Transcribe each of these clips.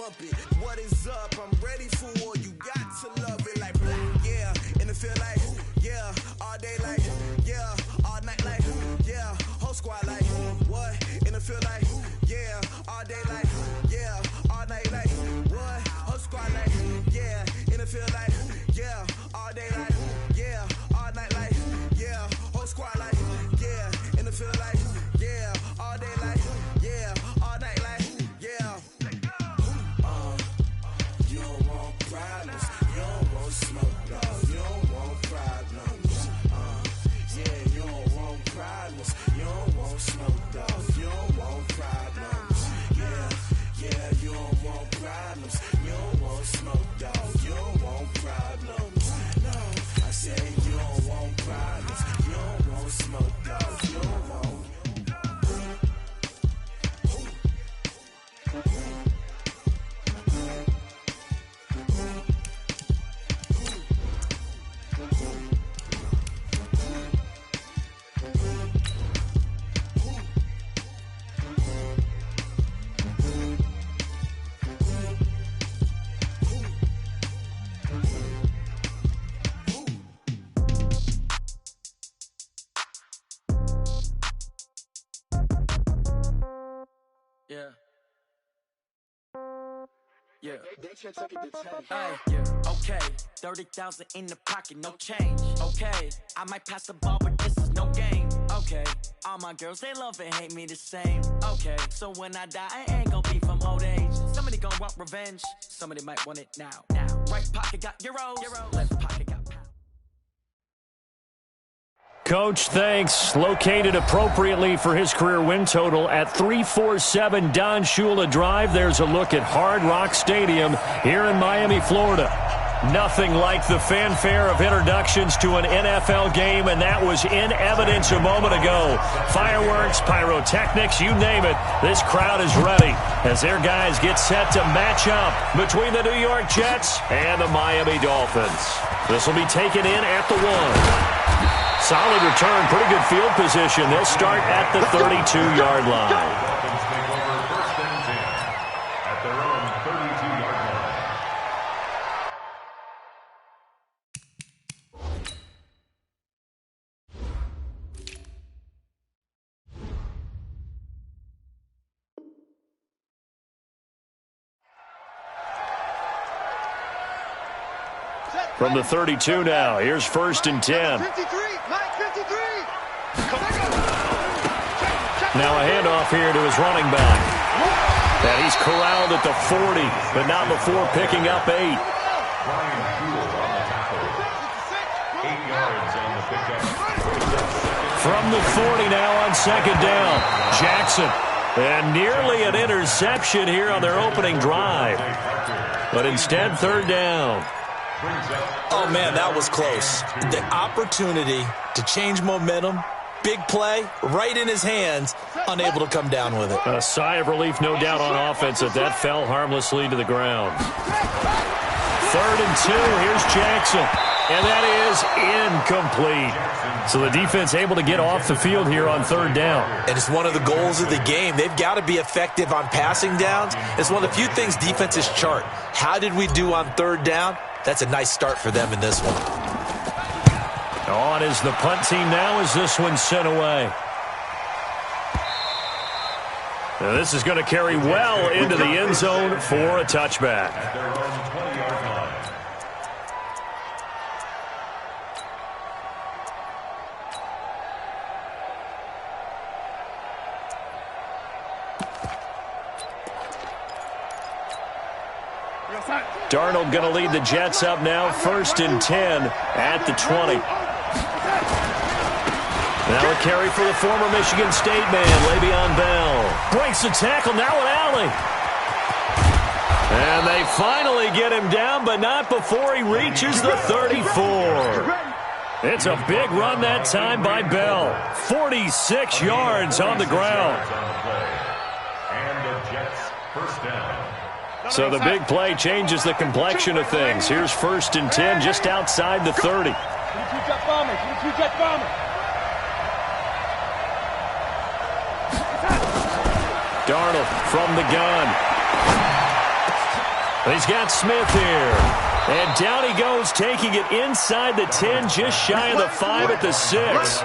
bump it. What is up? I'm ready for war. You got to love it like yeah. In the field like yeah. All day like yeah. All night like yeah. Whole squad like what? In the field like yeah. All day like yeah. All night like what? Whole squad like yeah. In the field like yeah. All day like yeah. All night like yeah. Whole squad like yeah. In the field like yeah. All day like yeah. All night like yeah. You don't want problems. You don't want smoke, dog. You don't want problems. Yeah, you don't want problems. You don't want smoke, dog. You don't want problems. Yeah, you don't want problems. You don't want smoke, dog. You don't want problems. No, I said you don't want problems. You don't want smoke, dog. You don't want. Yeah. Okay. 30,000 in the pocket, no change. Okay. I might pass the ball, but this is no game. Okay. All my girls, they love and hate me the same. Okay. So when I die, I ain't gonna be from old age. Somebody gonna want revenge. Somebody might want it now. Right pocket got euros. Left pocket got pounds. Coach, thanks. Located appropriately for his career win total at 347 Don Shula Drive. There's a look at Hard Rock Stadium here in Miami, Florida. Nothing like the fanfare of introductions to an NFL game, and that was in evidence a moment ago. Fireworks, pyrotechnics, you name it. This crowd is ready as their guys get set to match up between the New York Jets and the Miami Dolphins. This will be taken in at the 1. Solid return, pretty good field position. They'll start at the 32-yard line. From the 32 now, here's 1st and 10. Now a handoff here to his running back. And he's corralled at the 40, but not before picking up 8. From the 40 now on 2nd down, Jackson. And nearly an interception here on their opening drive. But instead, 3rd down. Oh, man, that was close. The opportunity to change momentum, big play, right in his hands, unable to come down with it. A sigh of relief, no doubt, on offense that fell harmlessly to the ground. 3rd and 2, here's Jackson. And that is incomplete. So the defense able to get off the field here on 3rd down. And it's one of the goals of the game. They've got to be effective on passing downs. It's one of the few things defenses chart. How did we do on 3rd down? That's a nice start for them in this one. On is the punt team now as this one's sent away. Now this is going to carry well into the end zone for a touchback. Darnold going to lead the Jets up now, 1st and 10 at the 20. Now a carry for the former Michigan State man, Le'Veon Bell. Breaks the tackle, now an alley. And they finally get him down, but not before he reaches the 34. It's a big run that time by Bell. 46 yards on the ground. And the Jets first down. So the big play changes the complexion of things. Here's 1st and 10 just outside the 30. Darnold from the gun. He's got Smith here. And down he goes, taking it inside the 10, just shy of the 5 at the 6.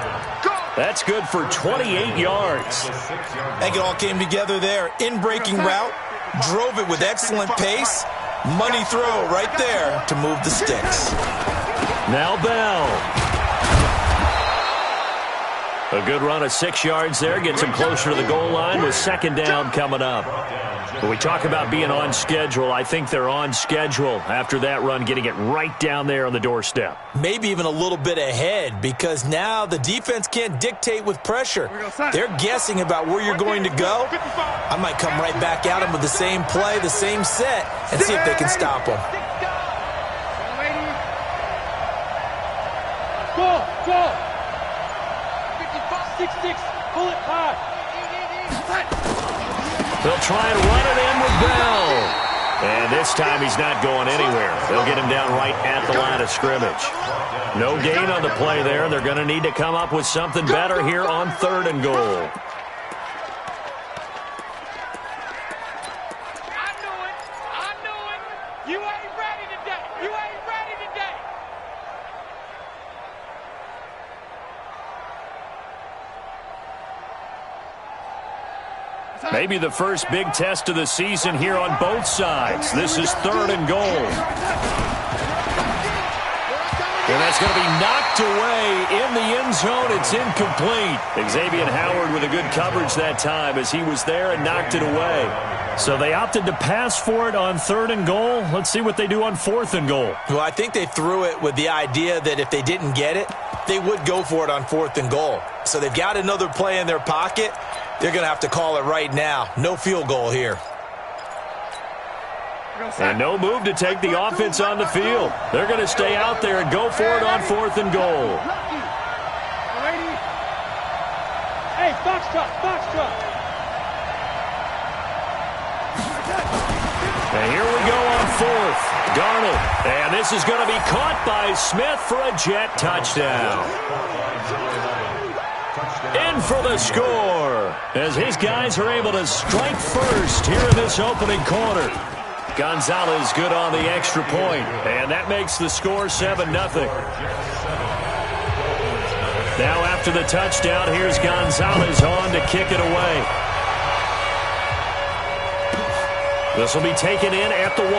That's good for 28 yards. I think it all came together there. In-breaking route, drove it with excellent pace. Money throw right there to move the sticks. Now Bell. A good run of 6 yards there. Gets him closer to the goal line with second down coming up. When we talk about being on schedule, I think they're on schedule after that run, getting it right down there on the doorstep. Maybe even a little bit ahead, because now the defense can't dictate with pressure. They're guessing about where you're going to go. I might come right back at them with the same play, the same set, and see if they can stop them. Go! 6-6, pull it hard. They'll try and run it in with Bell. And this time he's not going anywhere. They'll get him down right at the line of scrimmage. No gain on the play there. They're going to need to come up with something better here on 3rd and goal. I knew it. You ain't ready today. Maybe the first big test of the season here on both sides. This is 3rd and goal. And that's going to be knocked away in the end zone. It's incomplete. Xavier Howard with a good coverage that time as he was there and knocked it away. So they opted to pass for it on 3rd and goal. Let's see what they do on 4th and goal. Well, I think they threw it with the idea that if they didn't get it, they would go for it on 4th and goal. So they've got another play in their pocket. They're going to have to call it right now. No field goal here. And no move to take the offense on the field. They're going to stay out there and go for it on 4th and goal. Hey, box truck. And here we go on 4th. Darnold. And this is going to be caught by Smith for a Jet touchdown. In for the score as his guys are able to strike first here in this opening quarter. Gonzalez good on the extra point, and that makes the score 7-0. Now after the touchdown, here's Gonzalez on to kick it away. This will be taken in at the 1.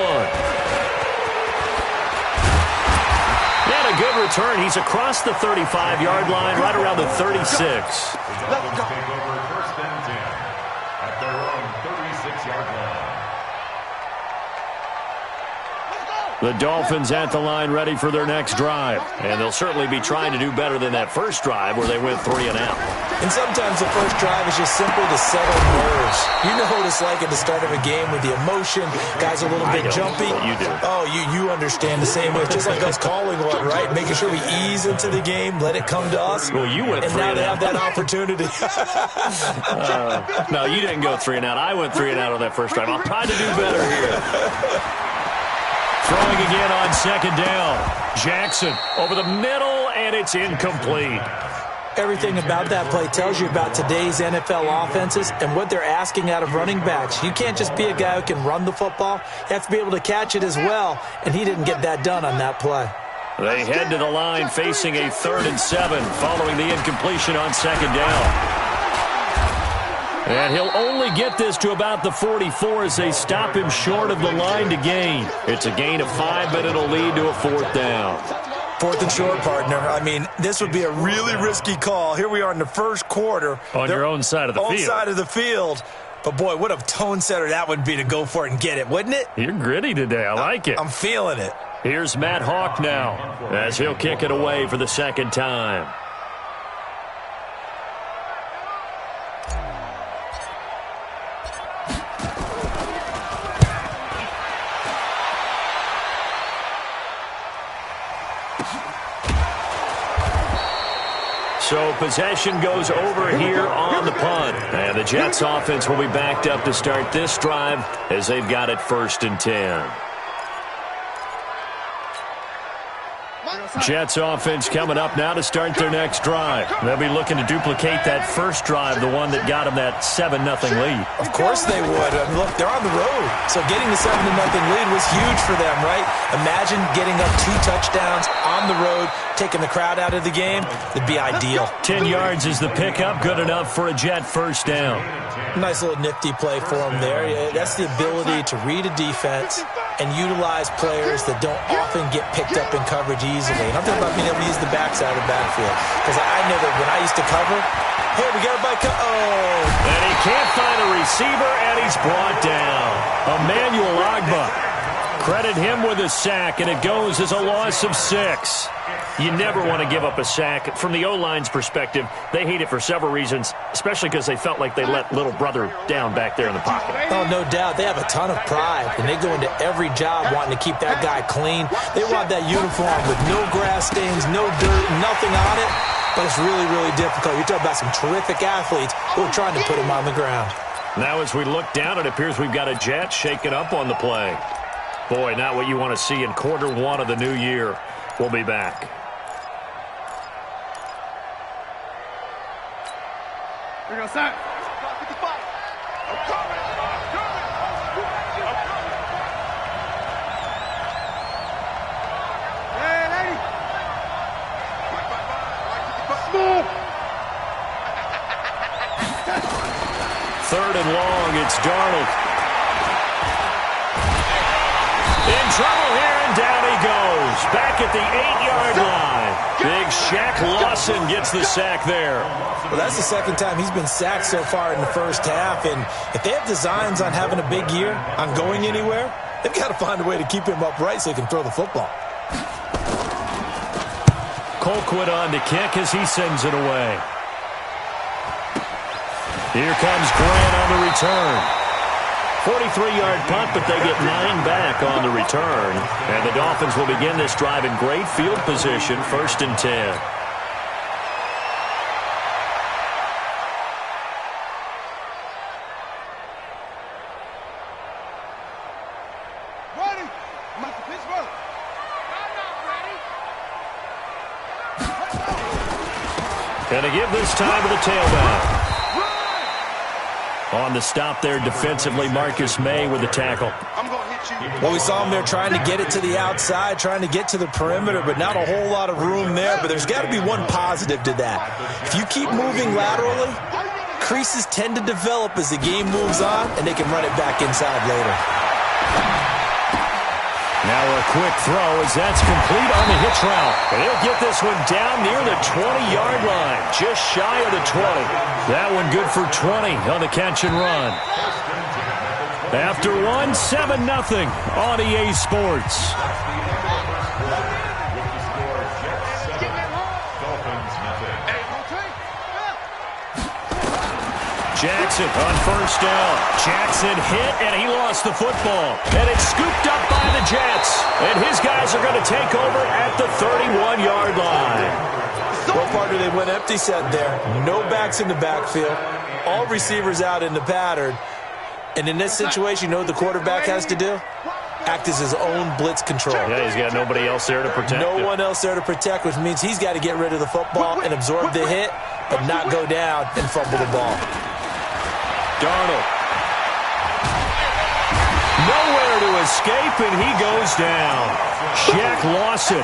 And a good return. He's across the 35-yard line, right around the 36. Let's take over 1st and 10 at their own 36-yard line. The Dolphins at the line ready for their next drive. And they'll certainly be trying to do better than that first drive where they went 3 and out. And sometimes the first drive is just simple to settle nerves. You know what it's like at the start of a game with the emotion. Guys are a little bit jumpy. You do. Oh, you understand the same way. It's just like us calling one, right? Making sure we ease into the game, let it come to us. Well, you went 3 and and now out. they have that opportunity. No, you didn't go 3 and out. I went 3 and out on that first drive. I'll try to do better here. Throwing again on 2nd down. Jackson over the middle, and it's incomplete. Everything about that play tells you about today's NFL offenses and what they're asking out of running backs. You can't just be a guy who can run the football. You have to be able to catch it as well, and he didn't get that done on that play. They head to the line facing a 3rd and 7 following the incompletion on 2nd down. And he'll only get this to about the 44 as they stop him short of the line to gain. It's a gain of 5, but it'll lead to a 4th down. 4th and short, partner. I mean, this would be a really risky call. Here we are in the first quarter. On your own side of the field. Own side of the field. But, boy, what a tone setter that would be to go for it and get it, wouldn't it? You're gritty today. I like it. I'm feeling it. Here's Matt Hawk now as he'll kick it away for the 2nd time. So possession goes over here on the punt. And the Jets offense will be backed up to start this drive as they've got it 1st and 10. Jets offense coming up now to start their next drive. They'll be looking to duplicate that first drive, the one that got them that 7-0 lead. Of course they would. I mean, look, they're on the road. So getting the 7-0 lead was huge for them, right? Imagine getting up 2 touchdowns on the road, taking the crowd out of the game. It'd be ideal. 10 yards is the pickup. Good enough for a Jet first down. Nice little nifty play for him there. That's the ability to read a defense and utilize players that don't often get picked up in coverage easily. And I'm talking about being able to use the backside of the backfield. Because I know that when I used to cover, hey, we got a bike. And he can't find a receiver, and he's brought down. Emmanuel Ogbah. Credit him with a sack, and it goes as a loss of 6. You never want to give up a sack. From the O-line's perspective, they hate it for several reasons, especially because they felt like they let little brother down back there in the pocket. Oh, no doubt. They have a ton of pride, and they go into every job wanting to keep that guy clean. They want that uniform with no grass stains, no dirt, nothing on it, but it's really, really difficult. You're talking about some terrific athletes who are trying to put him on the ground. Now as we look down, it appears we've got a Jet shaking up on the play. Boy, not what you want to see in quarter 1 of the new year. We'll be back. Here we go, sir. 55. I'm coming. Hey, lady. Smooth. 3rd and long, it's Darnold. In trouble here, and down he goes. Back at the 8-yard line. Big Shaq Lawson gets the sack there. Well, that's the 2nd time he's been sacked so far in the first half. And if they have designs on having a big year, on going anywhere, they've got to find a way to keep him upright so he can throw the football. Colquitt on to kick as he sends it away. Here comes Grant on the return. 43-yard punt, but they get 9 back on the return. And the Dolphins will begin this drive in great field position, 1st and 10. Ready? I'm at the Pittsburgh. I'm not ready. And to give this time to the tailback. On the stop there defensively, Marcus May with the tackle. I'm going to hit you. Well, we saw him there trying to get it to the outside, trying to get to the perimeter, but not a whole lot of room there. But there's got to be one positive to that. If you keep moving laterally, creases tend to develop as the game moves on, and they can run it back inside later. Now a quick throw as that's complete on the hitch route. And he'll get this one down near the 20-yard line, just shy of the 20. That one good for 20 on the catch and run. After 7-0 on EA Sports. Jackson on 1st down. Jackson hit, and he lost the football. And it's scooped up by the Jets. And his guys are going to take over at the 31-yard line. Well, partner, they went empty set there. No backs in the backfield. All receivers out in the pattern. And in this situation, you know what the quarterback has to do? Act as his own blitz control. Yeah, he's got nobody else there to protect No him. one else there to protect, which means he's got to get rid of the football and absorb the hit, but not go down and fumble the ball. Darnold. Nowhere to escape, and he goes down. Shaq Lawson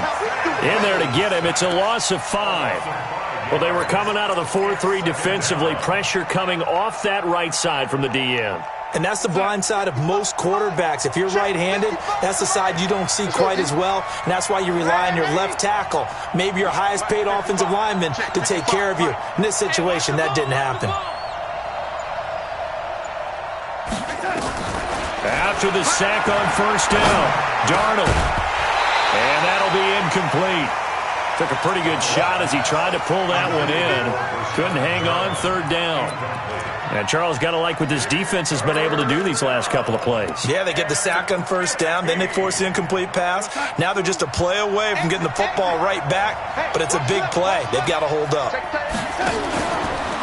in there to get him. It's a loss of 5. Well, they were coming out of the 4-3 defensively. Pressure coming off that right side from the DN. And that's the blind side of most quarterbacks. If you're right-handed, that's the side you don't see quite as well, and that's why you rely on your left tackle, maybe your highest-paid offensive lineman, to take care of you. In this situation, that didn't happen. After the sack on 1st down, Darnold. And that'll be incomplete. Took a pretty good shot as he tried to pull that one in. Couldn't hang on 3rd down. And Charles, got to like what this defense has been able to do these last couple of plays. Yeah, they get the sack on 1st down, then they force the incomplete pass. Now they're just a play away from getting the football right back, but it's a big play. They've got to hold up.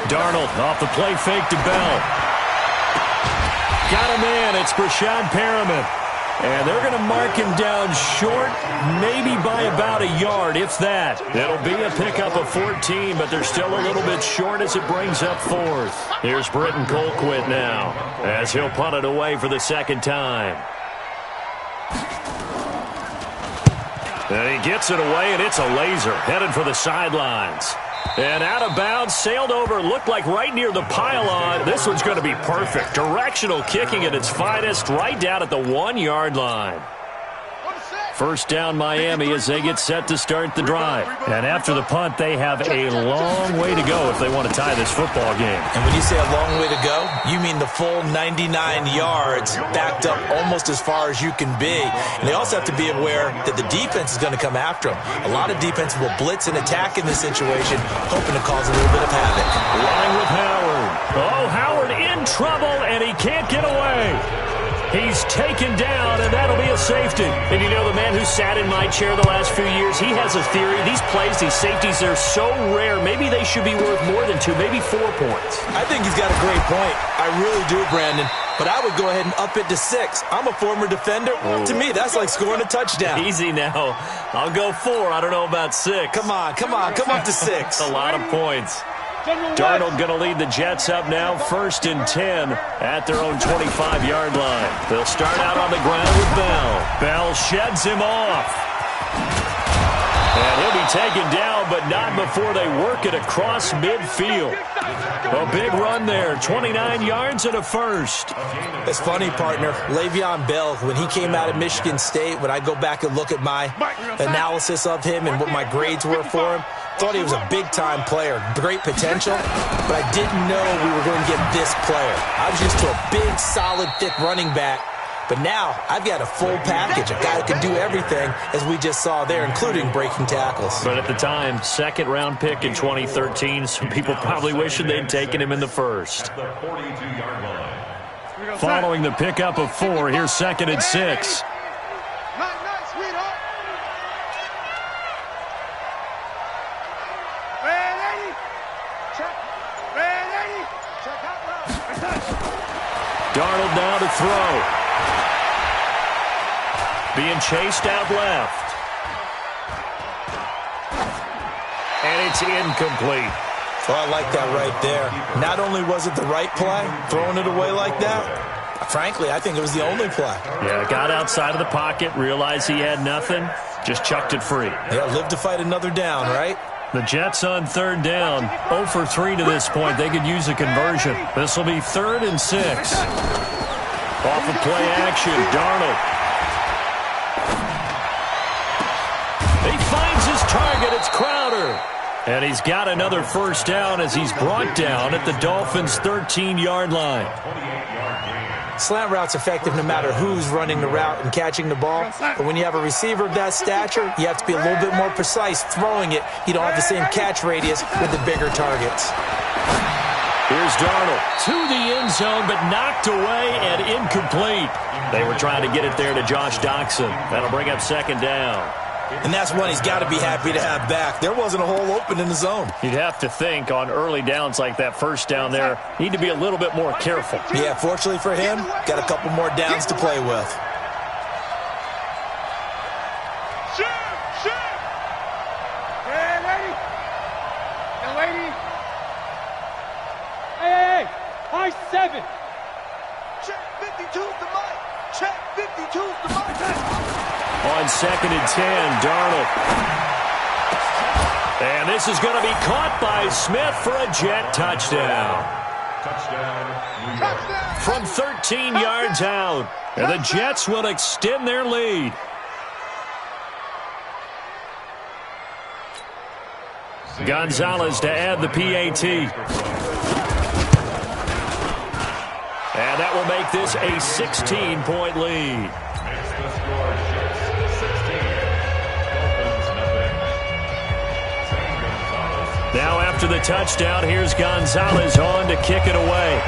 Darnold off the play fake to Bell. Got him in. It's Brashad Perriman. And they're going to mark him down short, maybe by about a yard, if that. It'll be a pickup of 14, but they're still a little bit short as it brings up fourth. Here's Britton Colquitt now, as he'll punt it away for the second time. And he gets it away, and it's a laser, headed for the sidelines. And out of bounds, sailed over, looked like right near the pylon. This one's going to be perfect. Directional kicking at its finest, right down at the 1-yard line. First down Miami as they get set to start the drive. And after the punt, they have a long way to go if they want to tie this football game. And when you say a long way to go, you mean the full 99 yards backed up almost as far as you can be. And they also have to be aware that the defense is going to come after them. A lot of defense will blitz and attack in this situation, hoping to cause a little bit of havoc. Running with Howard. Oh, Howard in trouble, and he can't get away. He's taken down, and that'll be a safety. And you know, the man who sat in my chair the last few years, he has a theory. These plays, these safeties, they're so rare. Maybe they should be worth more than 2, maybe 4 points. I think he's got a great point. I really do, Brandon. But I would go ahead and up it to 6. I'm a former defender. To me, that's like scoring a touchdown. Easy now. I'll go 4. I don't know about 6. Come on. Come up to 6. A lot of points. Darnold going to lead the Jets up now, 1st and 10 at their own 25-yard line. They'll start out on the ground with Bell. Bell sheds him off. And he'll be taken down, but not before they work it across midfield. A big run there, 29 yards and a first. It's funny, partner. Le'Veon Bell, when he came out of Michigan State, when I go back and look at my analysis of him and what my grades were for him, thought he was a big-time player, great potential, but I didn't know we were going to get this player. I was used to a big, solid, thick running back, but now I've got a full package, a guy that can do everything, as we just saw there, including breaking tackles. But at the time, 2nd-round pick in 2013, some people probably wishing they'd taken him in the first. Following the pickup of 4, here's 2nd and 6. Darnold now to throw. Being chased out left. And it's incomplete. Oh, I like that right there. Not only was it the right play, throwing it away like that, frankly, I think it was the only play. Yeah, got outside of the pocket, realized he had nothing, just chucked it free. Yeah, live to fight another down, right? The Jets on 3rd down, 0 for 3 to this point. They could use a conversion. This will be 3rd and 6. Off of play action, Darnold. He finds his target. It's Crowder. And he's got another first down as he's brought down at the Dolphins' 13-yard line. Slant route's effective no matter who's running the route and catching the ball. But when you have a receiver of that stature, you have to be a little bit more precise throwing it. You don't have the same catch radius with the bigger targets. Here's Darnold to the end zone, but knocked away and incomplete. They were trying to get it there to Josh Doxson. That'll bring up 2nd down. And that's one he's got to be happy to have back. There wasn't a hole open in the zone. You'd have to think on early downs like that first down there, need to be a little bit more careful. Yeah, fortunately for him, got a couple more downs to play with. Hey, high 7. Check 52's the mic. Check 52's the mic. On 2nd and 10, Darnold. And this is going to be caught by Smith for a Jet touchdown. From 13 yards out. And the Jets will extend their lead. Gonzalez to add the PAT. And that will make this a 16-point lead. Now after the touchdown, here's Gonzalez on to kick it away.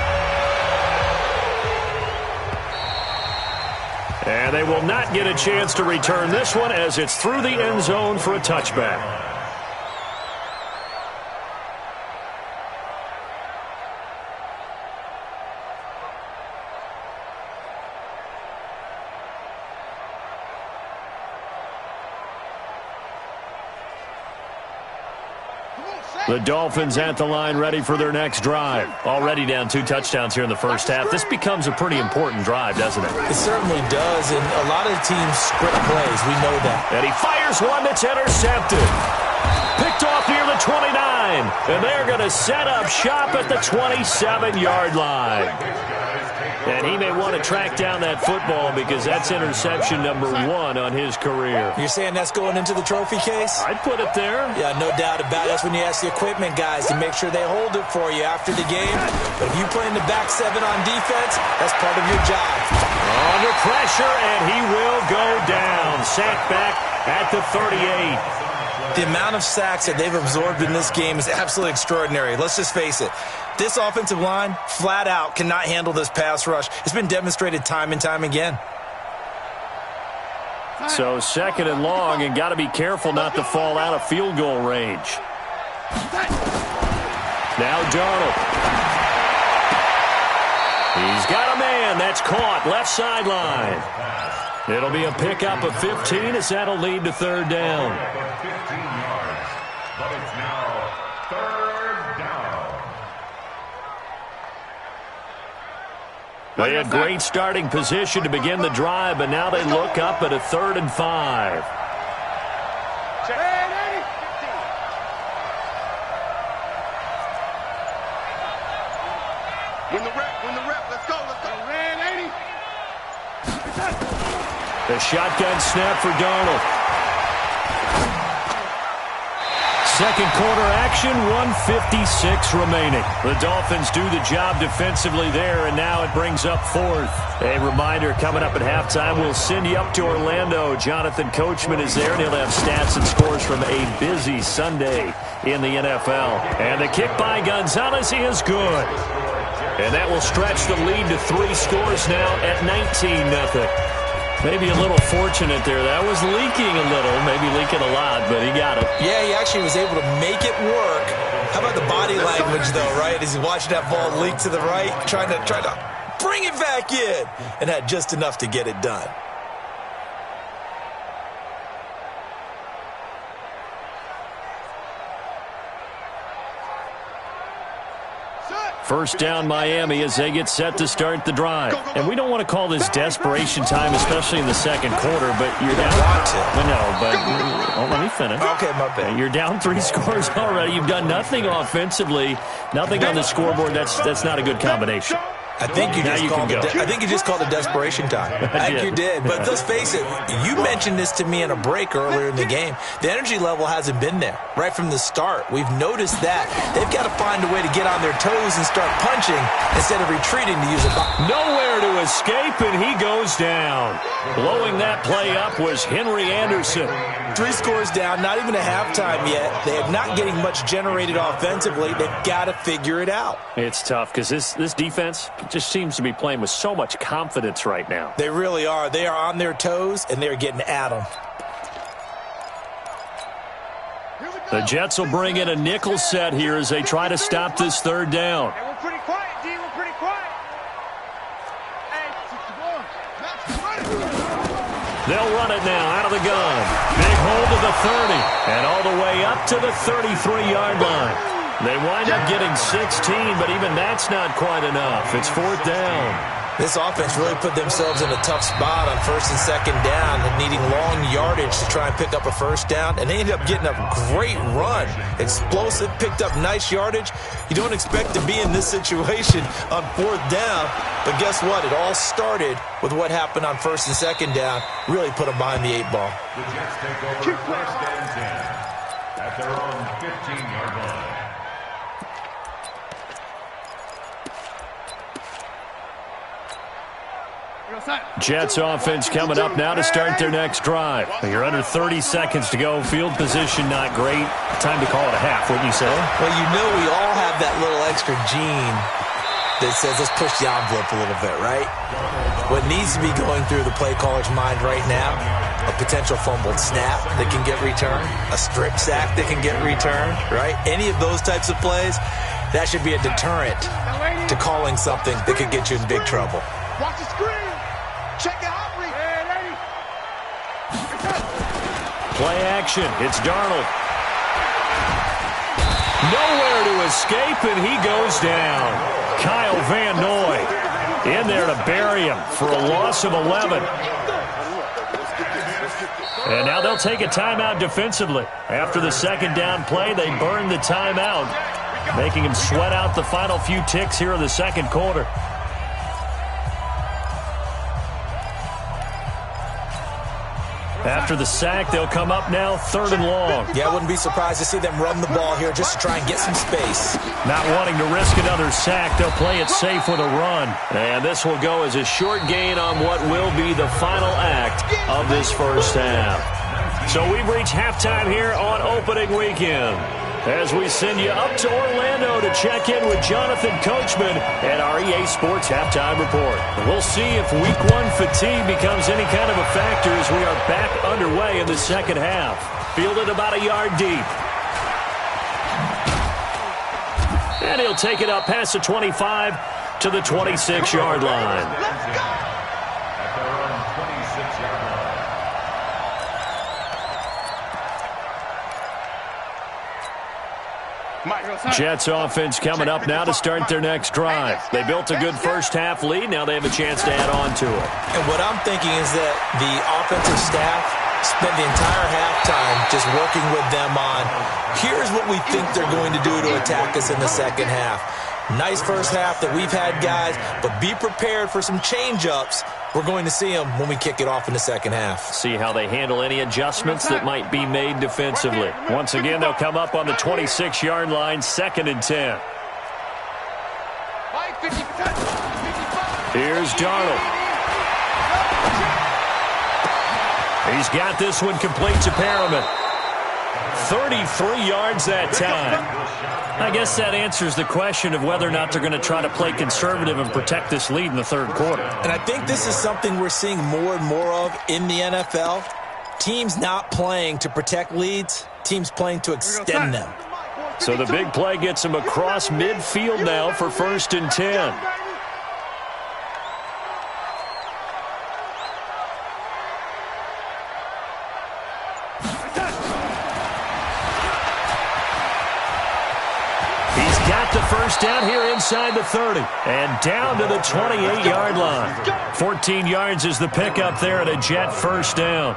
And they will not get a chance to return this one as it's through the end zone for a touchback. The Dolphins at the line ready for their next drive. Already down 2 touchdowns here in the first half. This becomes a pretty important drive, doesn't it? It certainly does, and a lot of teams script plays. We know that. And he fires one that's intercepted. Picked off near the 29. And they're going to set up shop at the 27-yard line. And he may want to track down that football because that's interception number 1 on his career. You're saying that's going into the trophy case? I'd put it there. Yeah, no doubt about it. That's when you ask the equipment guys to make sure they hold it for you after the game. But if you play in the back 7 on defense, that's part of your job. Under pressure, and he will go down. Sacked back at the 38. The amount of sacks that they've absorbed in this game is absolutely extraordinary. Let's just face it. This offensive line, flat out, cannot handle this pass rush. It's been demonstrated time and time again. So 2nd and long, and got to be careful not to fall out of field goal range. Now Darnold. He's got a man. That's caught. Left sideline. It'll be a pickup of 15 as that'll lead to 3rd down. 15 yards, but it's now 3rd down. They had great starting position to begin the drive, but now they look up at a 3rd and 5. Win the rep, let's go. Ran 80. The shotgun snap for Darnold. 2nd quarter action, 1:56 remaining. The Dolphins do the job defensively there, and now it brings up 4th. A reminder, coming up at halftime, we'll send you up to Orlando. Jonathan Coachman is there, and he'll have stats and scores from a busy Sunday in the NFL. And the kick by Gonzalez is good. And that will stretch the lead to 3 scores now at 19-0. Maybe a little fortunate there. That was leaking a little, maybe leaking a lot, but he got it. Yeah, he actually was able to make it work. How about the body language, though, right? As he watched that ball leak to the right, trying to bring it back in, and had just enough to get it done. First down Miami as they get set to start the drive. And we don't want to call this desperation time, especially in the 2nd quarter, but you're down. Let me finish. Okay, my bad. You're down 3 scores already. You've done nothing offensively, nothing on the scoreboard. That's not a good combination. I think you just called it desperation time. I think you did. But let's face it, you mentioned this to me in a break earlier in the game. The energy level hasn't been there right from the start. We've noticed that. They've got to find a way to get on their toes and start punching instead of retreating to use a box. Nowhere to escape, and he goes down. Blowing that play up was Henry Anderson. 3 scores down, not even a halftime yet. They are not getting much generated offensively. They've got to figure it out. It's tough because this defense just seems to be playing with so much confidence right now. They really are. They are on their toes, and they're getting at them. The Jets will bring in a nickel set here as they try to stop this 3rd down. Hey, we're pretty quiet, D. We're pretty quiet. Hey, they'll run it now out of the gun. Big hold to the 30, and all the way up to the 33-yard line. They wind up getting 16, but even that's not quite enough. It's 4th down. This offense really put themselves in a tough spot on 1st and 2nd down and needing long yardage to try and pick up a 1st down, and they ended up getting a great run. Explosive, picked up nice yardage. You don't expect to be in this situation on 4th down, but guess what? It all started with what happened on 1st and 2nd down. Really put them behind the 8 ball. The Jets take over 1st and 10 at their own 15-yard line. Jets offense coming up now to start their next drive. You're under 30 seconds to go. Field position not great. Time to call it a half, wouldn't you say? Well, you know we all have that little extra gene that says let's push the envelope a little bit, right? What needs to be going through the play caller's mind right now, a potential fumbled snap that can get returned, a strip sack that can get returned, right? Any of those types of plays, that should be a deterrent to calling something that could get you in big trouble. Watch the screen. Check it out. Play action. It's Darnold. Nowhere to escape, and he goes down. Kyle Van Noy in there to bury him for a loss of 11. And now they'll take a timeout defensively. After the second down play, they burn the timeout, making him sweat out the final few ticks here in the second quarter. After the sack, they'll come up now 3rd and long. Yeah, I wouldn't be surprised to see them run the ball here just to try and get some space. Not wanting to risk another sack, they'll play it safe with a run. And this will go as a short gain on what will be the final act of this first half. So we've reached halftime here on opening weekend, as we send you up to Orlando to check in with Jonathan Coachman at our EA Sports Halftime Report. We'll see if Week 1 fatigue becomes any kind of a factor as we are back underway in the second half. Fielded about a yard deep. And he'll take it up past the 25 to the 26-yard line. At their own 26-yard line. Jets offense coming up now to start their next drive. They built a good first half lead. Now they have a chance to add on to it. And what I'm thinking is that the offensive staff spent the entire halftime just working with them on, here's what we think they're going to do to attack us in the second half. Nice first half that we've had, guys, but be prepared for some change-ups. We're going to see them when we kick it off in the second half. See how they handle any adjustments that might be made defensively. Once again, they'll come up on the 26-yard line, 2nd and 10. Here's Darnold. He's got this one complete to Perriman. 33 yards that time. I guess that answers the question of whether or not they're going to try to play conservative and protect this lead in the third quarter. And I think this is something we're seeing more and more of in the NFL. Teams not playing to protect leads, teams playing to extend them. So the big play gets him across midfield now for 1st and 10. The first down here inside the 30 and down to the 28-yard line. 14 yards is the pickup there at a Jet first down.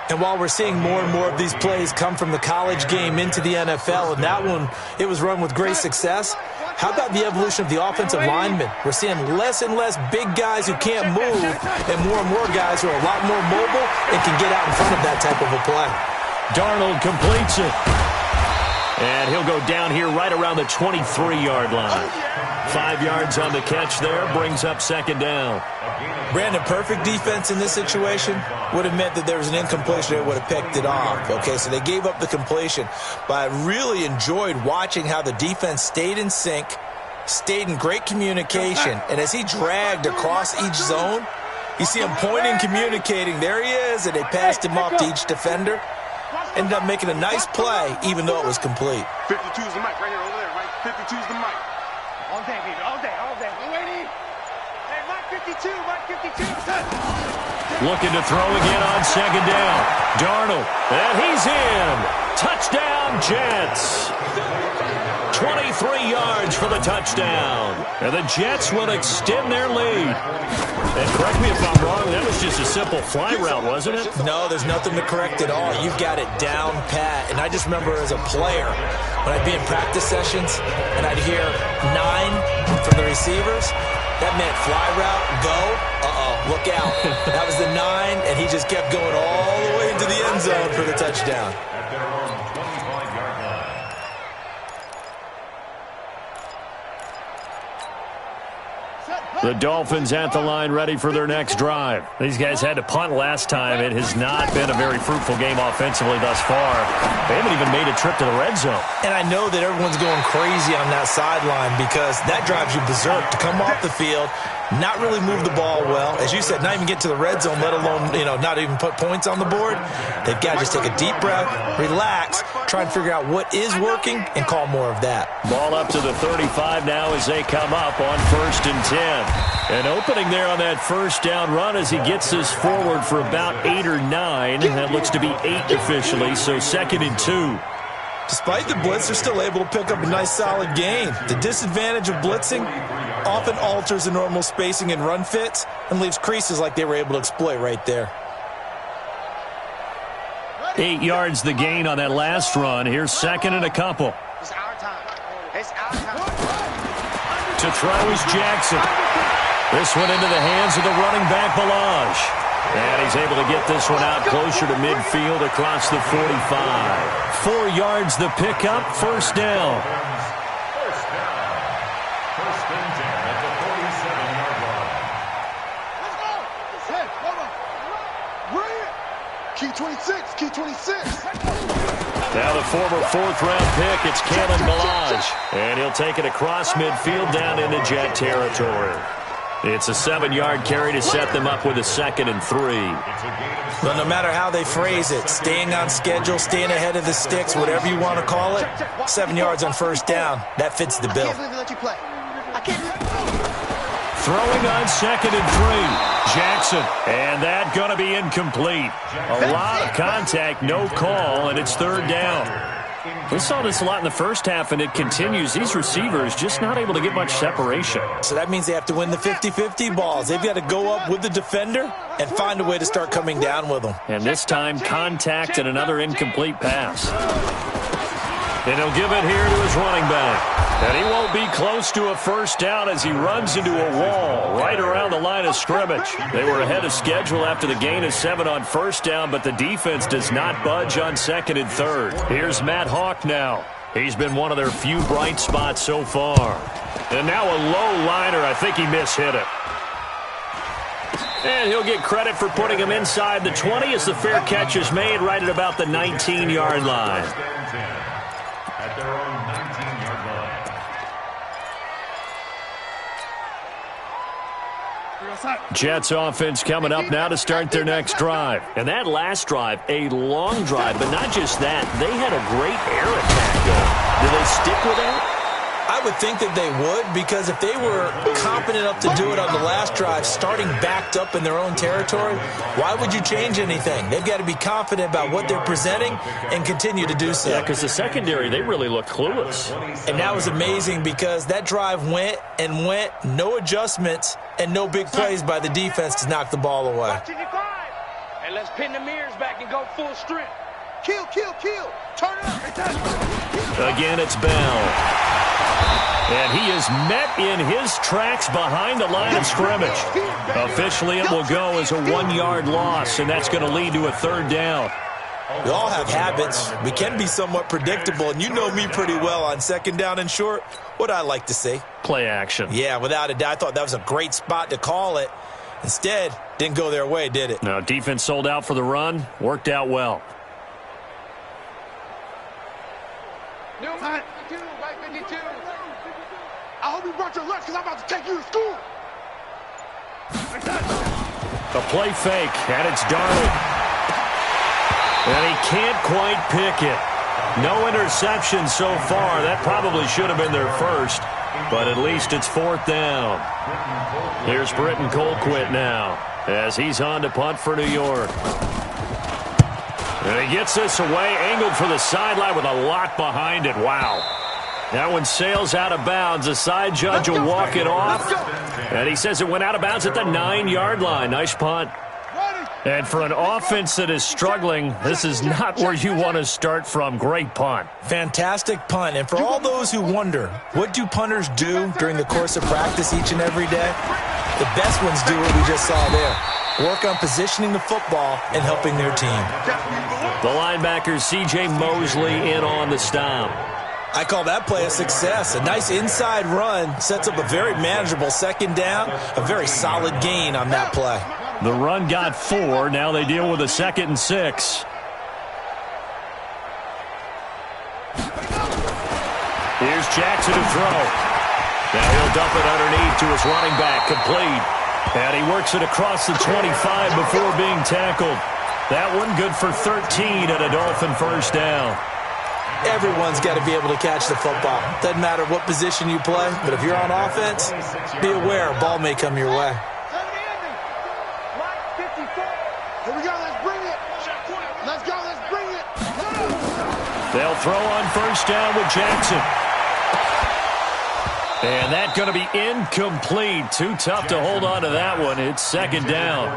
And while we're seeing more and more of these plays come from the college game into the NFL, and that one, it was run with great success, how about the evolution of the offensive linemen? We're seeing less and less big guys who can't move and more guys who are a lot more mobile and can get out in front of that type of a play. Darnold completes it. And he'll go down here right around the 23-yard line. 5 yards on the catch there, brings up 2nd down. Brandon, perfect defense in this situation would have meant that there was an incompletion that would have picked it off. Okay, so they gave up the completion. But I really enjoyed watching how the defense stayed in sync, stayed in great communication. And as he dragged across each zone, you see him pointing, communicating. There he is, and they passed him off to each defender. Ended up making a nice play, even though it was complete. 52's the mic right here, over there, right? 52's the mic. All day, baby, all day, all day. We're waiting. Hey, mic 52, mic 52. Looking to throw again on 2nd down. Darnold, and he's in. Touchdown, Jets. 23 yards for the touchdown. And the Jets will extend their lead. And correct me if I'm wrong, that was just a simple fly route, wasn't it? No, there's nothing to correct at all. You've got it down pat. And I just remember as a player, when I'd be in practice sessions and I'd hear 9 from the receivers, that meant fly route, go, look out. That was the 9, and he just kept going all the way into the end zone for the touchdown. At their own 25-yard line. The Dolphins at the line ready for their next drive. These guys had to punt last time. It has not been a very fruitful game offensively thus far. They haven't even made a trip to the red zone. And I know that everyone's going crazy on that sideline because that drives you berserk to come off the field, not really move the ball well. As you said, not even get to the red zone, let alone, not even put points on the board. They've got to just take a deep breath, relax, try and figure out what is working, and call more of that. Ball up to the 35 now as they come up on 1st and 10. An opening there on that first down run as he gets this forward for about 8 or 9. That looks to be 8 officially, so 2nd and 2. Despite the blitz, they're still able to pick up a nice solid gain. The disadvantage of blitzing often alters the normal spacing and run fits and leaves creases like they were able to exploit right there. 8 yards the gain on that last run. Here's second and a couple. It's our time. It's our time. To throw is Jackson. This one into the hands of the running back, Ballage. And he's able to get this one out closer to midfield across the 45. 4 yards the pickup, first down. First down. First and 10 at the 47-yard line. Let's go. Hey, hold on. Bring it. Key 26. Key 26. Now the former fourth-round pick, it's Kalen Ballage. And he'll take it across midfield down into Jet territory. It's a 7-yard carry to set them up with a 2nd and 3. But no matter how they phrase it, staying on schedule, staying ahead of the sticks, whatever you want to call it, 7 yards on first down, that fits the bill. Throwing on 2nd and 3. Jackson. And that going to be incomplete. A lot of contact, no call, and it's third down. We saw this a lot in the first half, and it continues. These receivers just not able to get much separation. So that means they have to win the 50-50 balls. They've got to go up with the defender and find a way to start coming down with them. And this time, contact and another incomplete pass. And he'll give it here to his running back. And he won't be close to a first down as he runs into a wall right around the line of scrimmage. They were ahead of schedule after the gain of 7 on first down, but the defense does not budge on 2nd and 3rd. Here's Matt Hawk now. He's been one of their few bright spots so far. And now a low liner. I think he mishit it. And he'll get credit for putting him inside the 20 as the fair catch is made right at about the 19-yard line. At their own 19-yard line. Jets offense coming up now to start their next drive. And that last drive, a long drive, but not just that. They had a great air attack going. Do they stick with that? I would think that they would, because if they were competent enough to do it on the last drive, starting backed up in their own territory, why would you change anything? They've got to be confident about what they're presenting and continue to do so. Yeah, because the secondary, they really look clueless. And that was amazing because that drive went and went, no adjustments, and no big plays by the defense to knock the ball away. And let's pin the mirrors back and go full strength. Kill, kill, kill. Turn it up. Again, it's Bell. And he is met in his tracks behind the line of scrimmage. Officially, it will go as a 1-yard loss, and that's going to lead to a third down. We all have habits. We can be somewhat predictable, and you know me pretty well on 2nd down and short. What I like to see. Play action. Yeah, without a doubt. I thought that was a great spot to call it. Instead, didn't go their way, did it? Now, defense sold out for the run. Worked out well. New 52, right 52. I hope you brought your lunch because I'm about to take you to school. The play fake, and it's Darnold. And he can't quite pick it. No interception so far. That probably should have been their first, but at least it's 4th down. Here's Britton Colquitt now as he's on to punt for New York. And he gets this away, angled for the sideline with a lot behind it. Wow. That one sails out of bounds. The side judge will walk it off. And he says it went out of bounds at the 9-yard line. Nice punt. And for an offense that is struggling, this is not where you want to start from. Great punt. Fantastic punt. And for all those who wonder, what do punters do during the course of practice each and every day? The best ones do what we just saw there. Work on positioning the football and helping their team. The linebacker, C.J. Mosley, in on the stop. I call that play a success. A nice inside run sets up a very manageable 2nd down, a very solid gain on that play. The run got 4. Now they deal with a 2nd and 6. Here's Jackson to throw. Now he'll dump it underneath to his running back, complete. And he works it across the 25 before being tackled. That one good for 13 at a Dolphin first down. Everyone's got to be able to catch the football. Doesn't matter what position you play, but if you're on offense, be aware a ball may come your way. Here we go, let's bring it. Let's go, let's bring it. They'll throw on first down with Jackson. And that's going to be incomplete. Too tough to hold on to that one. It's second down.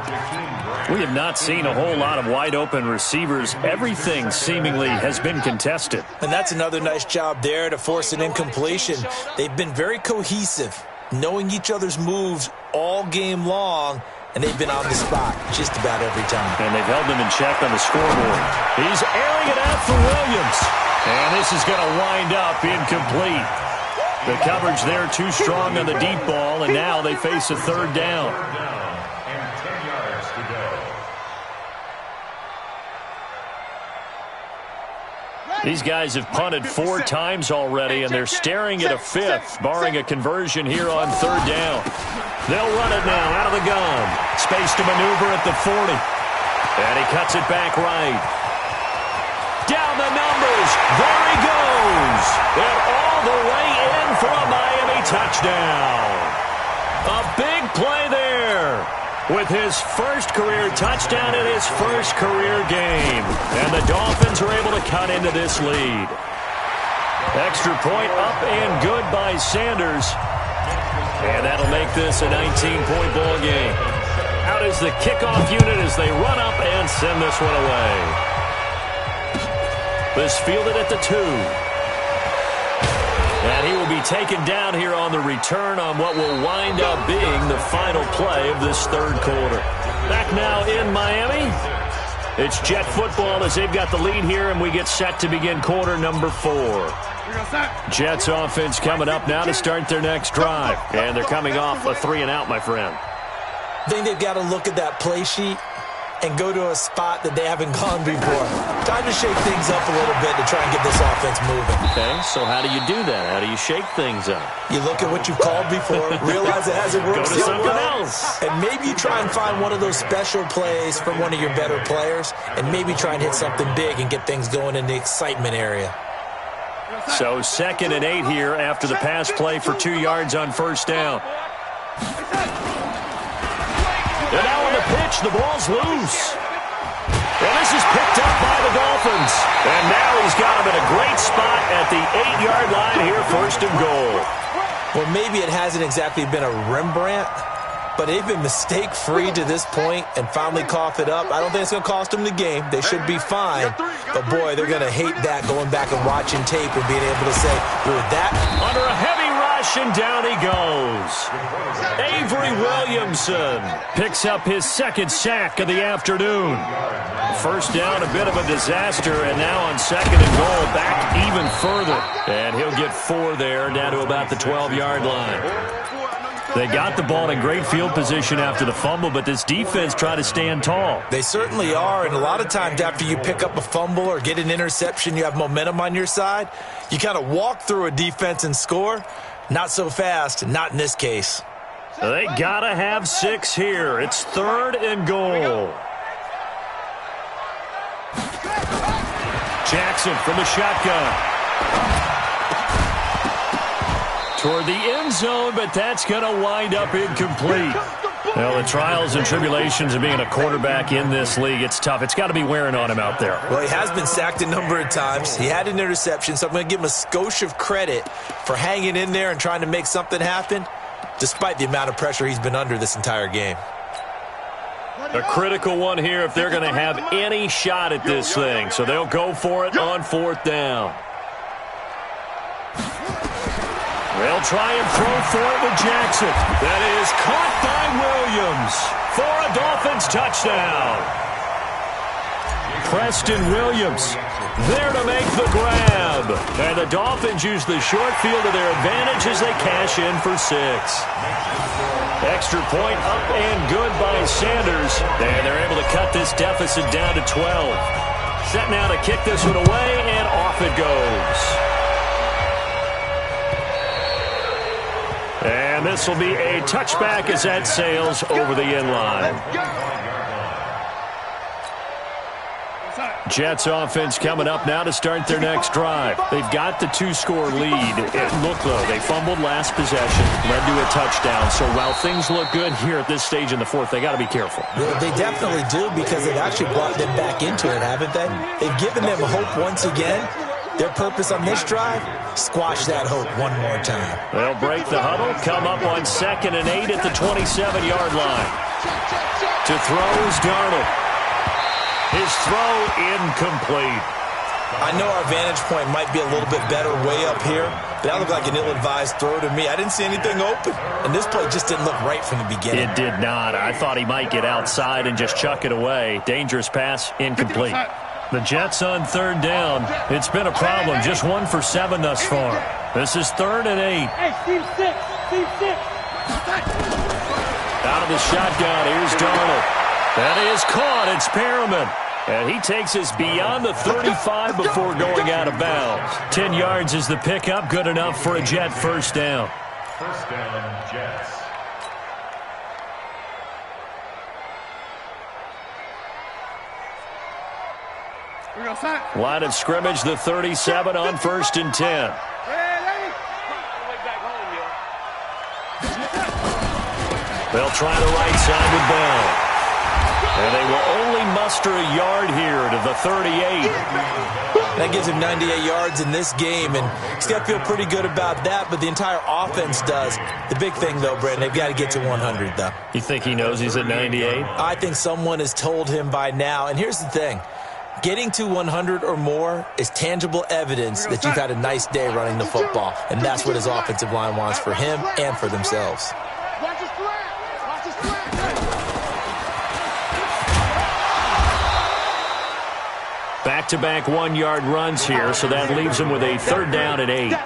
We have not seen a whole lot of wide-open receivers. Everything seemingly has been contested. And that's another nice job there to force an incompletion. They've been very cohesive, knowing each other's moves all game long, and they've been on the spot just about every time. And they've held them in check on the scoreboard. He's airing it out for Williams. And this is going to wind up incomplete. The coverage there too strong on the deep ball, and now they face a third down. And 10 yards to go. These guys have punted 4 times already, and they're staring at a fifth, barring a conversion here on third down. They'll run it now out of the gun. Space to maneuver at the 40. And he cuts it back right. Down the numbers. There he goes. And all the way in for a Miami touchdown. A big play there with his first career touchdown in his first career game. And the Dolphins are able to cut into this lead. Extra point up and good by Sanders. And that'll make this a 19-point ball game. Out is the kickoff unit as they run up and send this one away. This fielded at the 2. And he will be taken down here on the return on what will wind up being the final play of this third quarter. Back now in Miami. It's Jet football as they've got the lead here, and we get set to begin quarter number 4. Jets offense coming up now to start their next drive. And they're coming off a 3-and-out, my friend. I think they've got to look at that play sheet and go to a spot that they haven't gone before. Time to shake things up a little bit to try and get this offense moving. Okay, so how do you do that? How do you shake things up? You look at what you've called before, realize it hasn't worked Go to so something well, else. and maybe you try and find one of those special plays from one of your better players, and maybe try and hit something big and get things going in the excitement area. So 2nd and 8 here after the pass play for 2 yards on first down. And now on the pitch, the ball's loose. And this is picked up by the Dolphins. And now he's got him in a great spot at the 8-yard line here, 1st and goal. Well, maybe it hasn't exactly been a Rembrandt, but they've been mistake-free to this point and finally cough it up. I don't think it's going to cost them the game. They should be fine. But, boy, they're going to hate that going back and watching tape and being able to say, with that. Under a heavy rush, and down he goes. Avery Williamson picks up his 2nd sack of the afternoon. First down, a bit of a disaster, and now on 2nd and goal, back even further. And he'll get 4 there, down to about the 12-yard line. They got the ball in great field position after the fumble, but this defense tried to stand tall. They certainly are, and a lot of times after you pick up a fumble or get an interception, you have momentum on your side. You kind of walk through a defense and score. Not so fast, not in this case. They got to have 6 here. It's 3rd and goal. Jackson from the shotgun. Toward the end zone, but that's going to wind up incomplete. Well, the trials and tribulations of being a quarterback in this league, it's tough. It's got to be wearing on him out there. Well, he has been sacked a number of times. He had an interception, so I'm going to give him a skosh of credit for hanging in there and trying to make something happen, despite the amount of pressure he's been under this entire game. A critical one here if they're going to have any shot at this thing. So they'll go for it on 4th down. They'll try and throw for it with Jackson. That is caught by Williams for a Dolphins touchdown. Preston Williams there to make the grab. And the Dolphins use the short field to their advantage as they cash in for 6. Extra point up and good by Sanders. And they're able to cut this deficit down to 12. Set now to kick this one away, and off it goes. And this will be a touchback as that sails over the end line. Jets offense coming up now to start their next drive. They've got the 2-score lead. It looked low. They fumbled last possession, led to a touchdown. So while things look good here at this stage in the 4th, they got to be careful. They definitely do, because they've actually brought them back into it, haven't they? They've given them hope once again. Their purpose on this drive, squash that hope one more time. They'll break the huddle, come up on 2nd and 8 at the 27-yard line. To throw is Darnold. His throw incomplete. I know our vantage point might be a little bit better way up here, but that looked like an ill-advised throw to me. I didn't see anything open, and this play just didn't look right from the beginning. It did not. I thought he might get outside and just chuck it away. Dangerous pass, incomplete. The Jets on 3rd down. It's been a problem. Just 1 for 7 thus far. This is 3rd and 8. Hey, Steve 6. Steve 6. Out of the shotgun, here's Darnold. That is caught. It's Perriman. And he takes us beyond the 35 before going out of bounds. 10 yards is the pickup. Good enough for a Jet first down. First down, Jets. Line of scrimmage, the 37 on 1st and 10. They'll try the right side with Bell. And they will only muster a yard here to the 38. That gives him 98 yards in this game, and he's got to feel pretty good about that, but the entire offense does. The big thing, though, Brandon, they've got to get to 100, though. You think he knows he's at 98? I think someone has told him by now, and here's the thing. Getting to 100 or more is tangible evidence that you've had a nice day running the football, and that's what his offensive line wants for him and for themselves. Watch his flat. Watch his flat. Back-to-back 1-yard runs here, so that leaves them with a 3rd down and 8.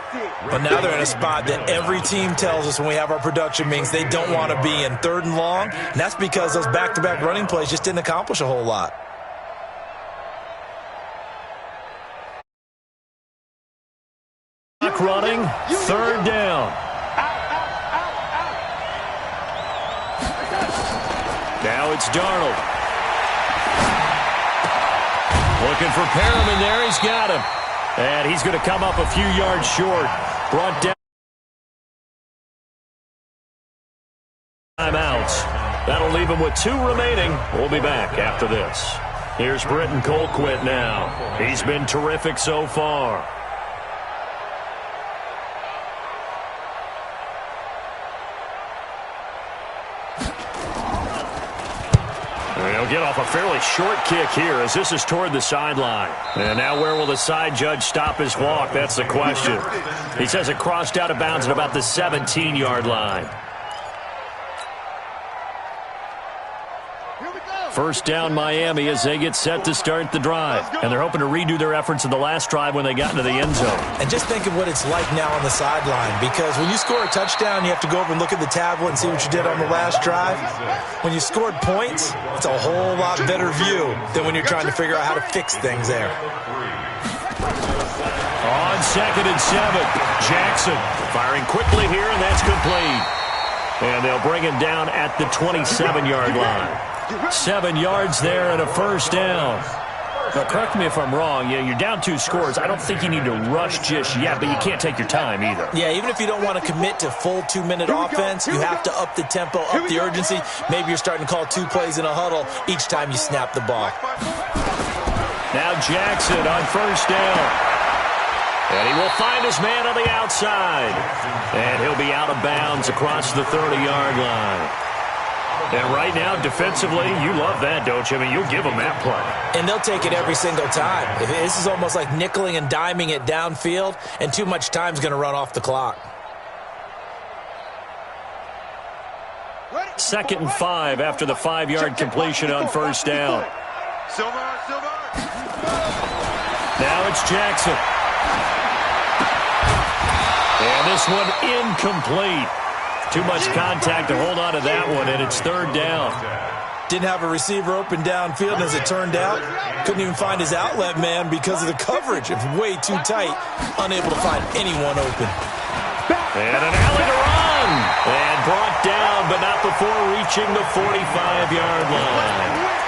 But now they're in a spot that every team tells us when we have our production meetings they don't want to be in, 3rd and long, and that's because those back-to-back running plays just didn't accomplish a whole lot. Running, 3rd down. Now it's Darnold. Looking for Perriman there. He's got him. And he's going to come up a few yards short. Brought down. Timeouts. That'll leave him with 2 remaining. We'll be back after this. Here's Britton Colquitt now. He's been terrific so far. He'll get off a fairly short kick here as this is toward the sideline. And now where will the side judge stop his walk? That's the question. He says it crossed out of bounds at about the 17-yard line. First down Miami as they get set to start the drive. And they're hoping to redo their efforts in the last drive when they got into the end zone. And just think of what it's like now on the sideline, because when you score a touchdown, you have to go over and look at the tablet and see what you did on the last drive. When you scored points, it's a whole lot better view than when you're trying to figure out how to fix things there. On 2nd and 7, Jackson firing quickly here, and that's complete. And they'll bring him down at the 27-yard line. 7 yards there and a first down. Now, correct me if I'm wrong. Yeah, you're down 2 scores. I don't think you need to rush just yet, but you can't take your time either. Yeah, even if you don't want to commit to full 2-minute offense, you have to up the tempo, up the urgency. Maybe you're starting to call 2 plays in a huddle each time you snap the ball. Now Jackson on first down. And he will find his man on the outside. And he'll be out of bounds across the 30-yard line. And right now, defensively, you love that, don't you? I mean, you'll give them that play. And they'll take it every single time. This is almost like nickeling and diming it downfield, and too much time's going to run off the clock. 2nd and 5 after the 5-yard completion on first down. Now it's Jackson. And this one incomplete. Too much contact to hold on to that one, and it's 3rd down. Didn't have a receiver open downfield, and as it turned out, couldn't even find his outlet man because of the coverage. It was way too tight, unable to find anyone open. And an alley to run. And brought down, but not before reaching the 45-yard line.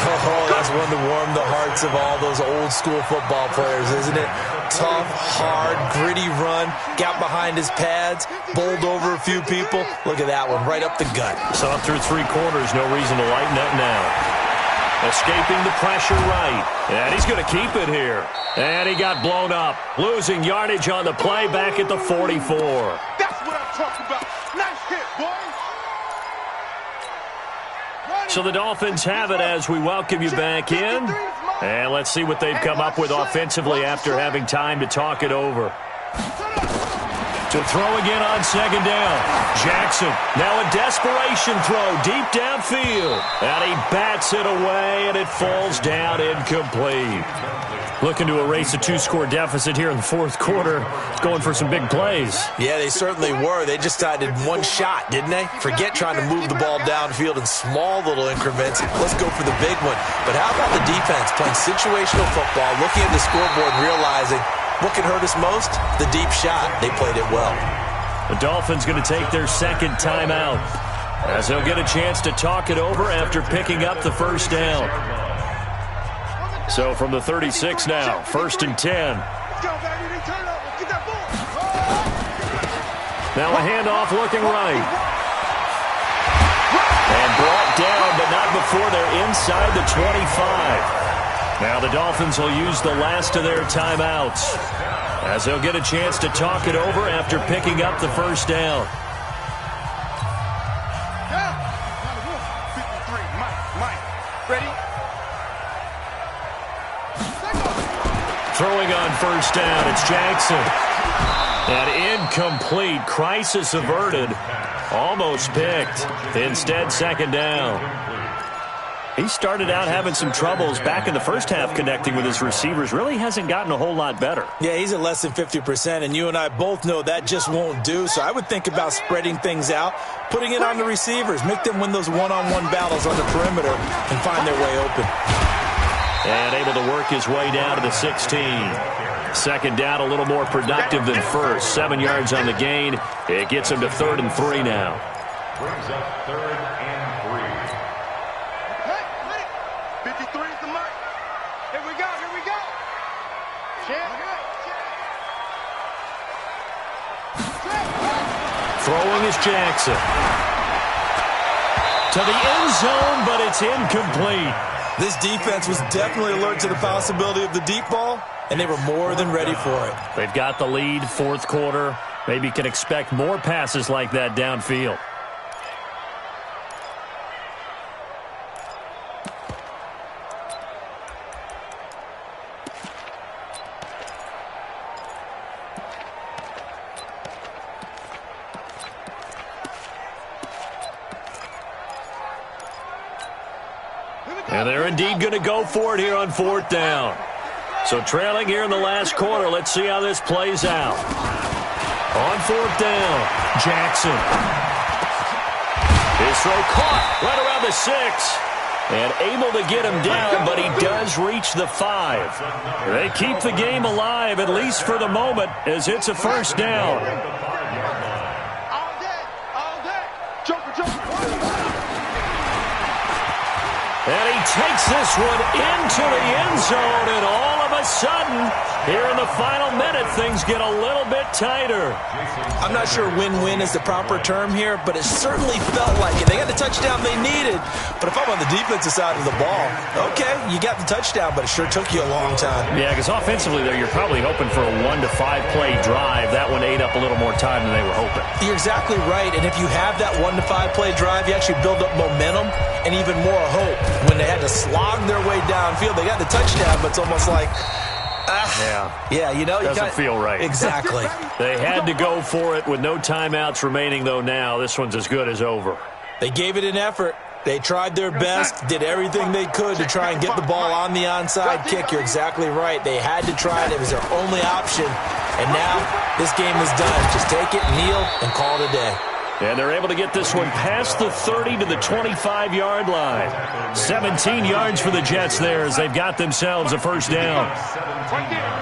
Oh, that's one to warm the hearts of all those old-school football players, isn't it? Tough, hard, gritty run, got behind his pads, bowled over a few people. Look at that one, right up the gut. So through 3 quarters, no reason to lighten up now. Escaping the pressure right. And he's going to keep it here. And he got blown up. Losing yardage on the play back at the 44. That's what I'm talking about. Nice hit, boy. So the Dolphins have it as we welcome you back in. And let's see what they've come up with offensively after having time to talk it over. To throw again on second down. Jackson, now a desperation throw deep downfield. And he bats it away, and it falls down incomplete. Looking to erase a 2-score deficit here in the fourth quarter. Going for some big plays. Yeah, they certainly were. They just did one shot, didn't they? Forget trying to move the ball downfield in small little increments. Let's go for the big one. But how about the defense playing situational football, looking at the scoreboard and realizing what can hurt us most? The deep shot. They played it well. The Dolphins going to take their second timeout as they'll get a chance to talk it over after picking up the first down. So from the 36 now, 1st and 10. Now a handoff looking right. And brought down, but not before they're inside the 25. Now the Dolphins will use the last of their timeouts as they'll get a chance to talk it over after picking up the first down. Ready? Throwing on first down, it's Jackson. And incomplete. Crisis averted. Almost picked. Instead, second down. He started out having some troubles back in the first half connecting with his receivers. Really hasn't gotten a whole lot better. Yeah, he's at less than 50%, and you and I both know that just won't do. So I would think about spreading things out, putting it on the receivers, make them win those one-on-one battles on the perimeter and find their way open. And able to work his way down to the 16. Second down, a little more productive than first. 7 yards on the gain. It gets him to 3rd and 3 now. Brings up 3rd and 3. 53 is the mark. Here we go, here we go. Throwing is Jackson. To the end zone, but it's incomplete. This defense was definitely alert to the possibility of the deep ball, and they were more than ready for it. They've got the lead, fourth quarter. Maybe can expect more passes like that downfield. And they're indeed going to go for it here on 4th down. So trailing here in the last quarter. Let's see how this plays out. On 4th down, Jackson. His throw caught right around the 6. And able to get him down, but he does reach the 5. They keep the game alive, at least for the moment, as it's a first down. All day. Joker. And he takes this one into the end zone, and all of a sudden, here in the final minute, things get a little bit tighter. I'm not sure win-win is the proper term here, but it certainly felt like it. They got the touchdown they needed, but if I'm on the defensive side of the ball, okay, you got the touchdown, but it sure took you a long time. Yeah, because offensively there, you're probably hoping for a 1 to 5 play drive. That one ate up a little more time than they were hoping. You're exactly right, and if you have that 1 to 5 play drive, you actually build up momentum and even more hope. When they had to slog their way downfield, they got the touchdown, but it's almost like, yeah, you know, doesn't feel right. Exactly. They had to go for it with no timeouts remaining, though. Now this one's as good as over. They gave it an effort. They tried their best, did everything they could to try and get the ball on the onside kick. You're exactly right. They had to try it. It was their only option. And now this game is done. Just take it, kneel, and call it a day. And they're able to get this one past the 30 to the 25-yard line. 17 yards for the Jets there as they've got themselves a first down. Right there.